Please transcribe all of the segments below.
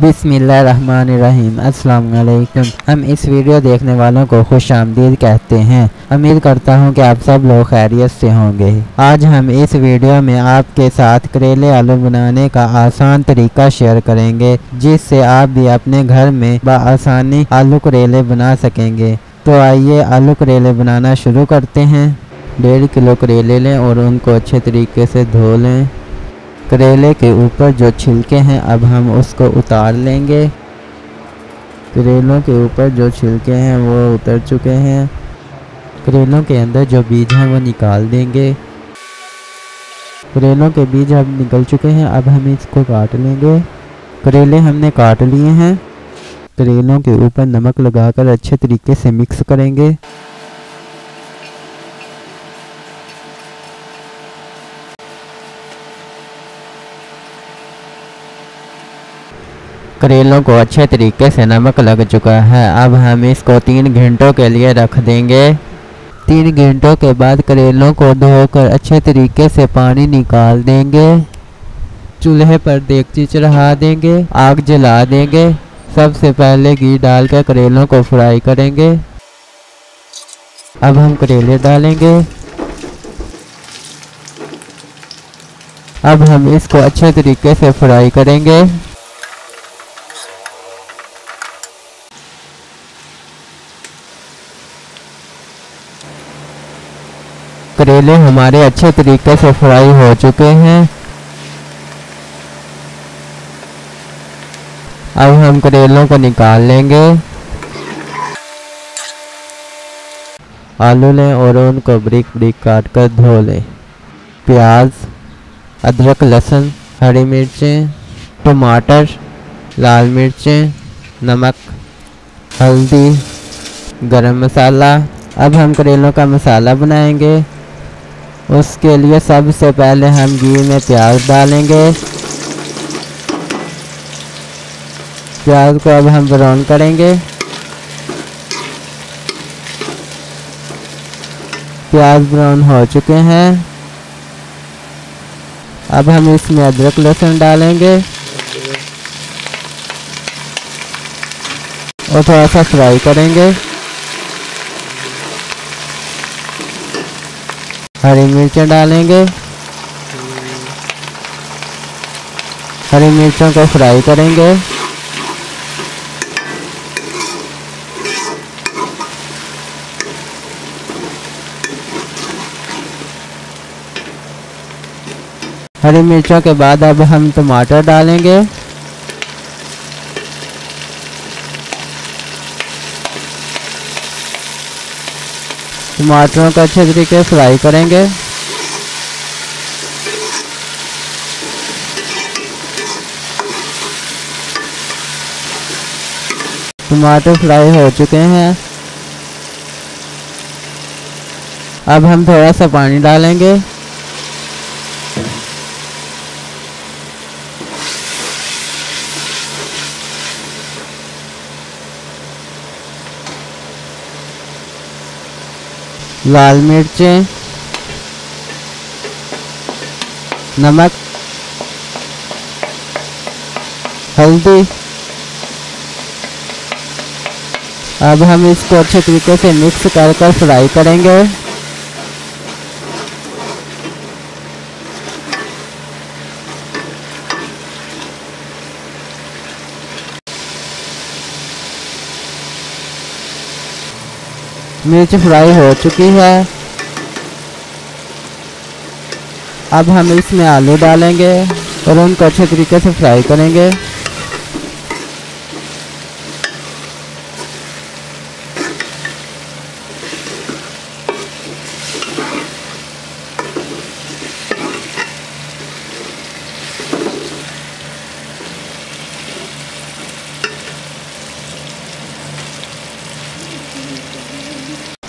बिस्मिल्लाहिर्रहमानिर्रहीम। अस्सलाम वालेकुम। हम इस वीडियो देखने वालों को खुश आमदीद कहते हैं। उम्मीद करता हूं कि आप सब लोग खैरियत से होंगे। आज हम इस वीडियो में आपके साथ करेले आलू बनाने का आसान तरीका शेयर करेंगे, जिससे आप भी अपने घर में बआसानी आलू करेले बना सकेंगे। तो आइए आलू करेले बनाना शुरू करते हैं। 1.5 किलो करेले लें और उनको अच्छे तरीके से धो लें। करेले के ऊपर जो छिलके हैं अब हम उसको उतार लेंगे। करेलों के ऊपर जो छिलके हैं वो उतर चुके हैं। करेलों के अंदर जो बीज हैं वो निकाल देंगे। करेलों के बीज अब निकल चुके हैं। अब हम इसको काट लेंगे। करेले हमने काट लिए हैं। करेलों के ऊपर नमक लगाकर अच्छे तरीके से मिक्स करेंगे। करेलों को अच्छे तरीके से नमक लग चुका है। अब हम इसको 3 घंटों के लिए रख देंगे। 3 घंटों के बाद करेलों को धोकर अच्छे तरीके से पानी निकाल देंगे। चूल्हे पर देगची चढ़ा देंगे। आग जला देंगे। सबसे पहले घी डालकर करेलों को फ्राई करेंगे। अब हम करेले डालेंगे। अब हम इसको अच्छे तरीके से फ्राई करेंगे। करेले हमारे अच्छे तरीके से फ्राई हो चुके हैं। अब हम करेलों को निकाल लेंगे। आलू लें और उनको बारीक बारीक काट कर धो लें। प्याज, अदरक, लहसुन, हरी मिर्चें, टमाटर, लाल मिर्चें, नमक, हल्दी, गरम मसाला। अब हम करेलों का मसाला बनाएंगे। उसके लिए सबसे पहले हम घी में प्याज डालेंगे। प्याज को अब हम ब्राउन करेंगे। प्याज ब्राउन हो चुके हैं। अब हम इसमें अदरक लहसुन डालेंगे और थोड़ा सा फ्राई करेंगे। हरी मिर्चें डालेंगे। हरी मिर्चों को फ्राई करेंगे। हरी मिर्चों के बाद अब हम टमाटर डालेंगे। टमाटरों को अच्छे तरीके से फ्राई करेंगे। टमाटर फ्राई हो चुके हैं। अब हम थोड़ा सा पानी डालेंगे। लाल मिर्चें, नमक, हल्दी। अब हम इसको अच्छे तरीके से मिक्स कर फ्राई करेंगे। मिर्च फ्राई हो चुकी है। अब हम इसमें आलू डालेंगे और उनको अच्छे तरीके से फ्राई करेंगे।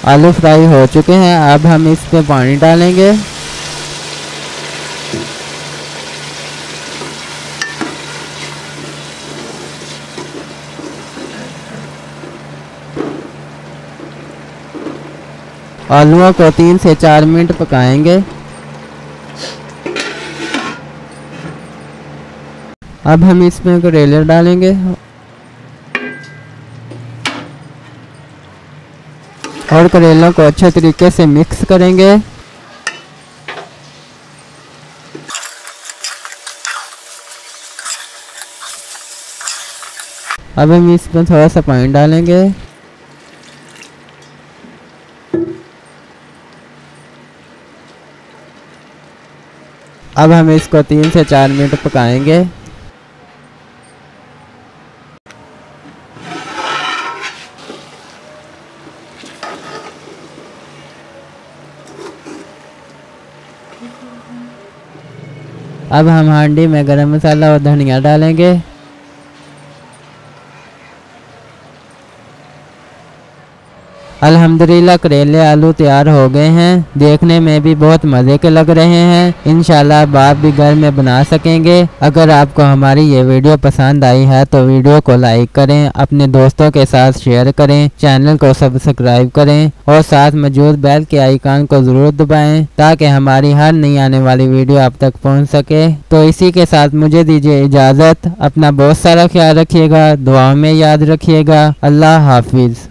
आलू फ्राई हो चुके हैं। अब हम इस पे पानी डालेंगे। आलूओं को 3 से 4 मिनट पकाएंगे। अब हम इसमें करेले डालेंगे और करेलों को अच्छे तरीके से मिक्स करेंगे। अब हम इसमें थोड़ा सा पानी डालेंगे। अब हम इसको 3 से 4 मिनट पकाएंगे। अब हम हांडी में गरम मसाला और धनिया डालेंगे। अल्हम्दुलिल्लाह करेले आलू तैयार हो गए हैं। देखने में भी बहुत मज़े के लग रहे हैं। इंशाल्लाह अब आप भी घर में बना सकेंगे। अगर आपको हमारी ये वीडियो पसंद आई है तो वीडियो को लाइक करें, अपने दोस्तों के साथ शेयर करें, चैनल को सब्सक्राइब करें और साथ मौजूद बेल के आइकन को ज़रूर दबाएं ताकि हमारी हर नई आने वाली वीडियो आप तक पहुँच सके। तो इसी के साथ मुझे दीजिए इजाज़त। अपना बहुत सारा ख्याल रखिएगा, दुआओं में याद रखिएगा। अल्लाह हाफिज़।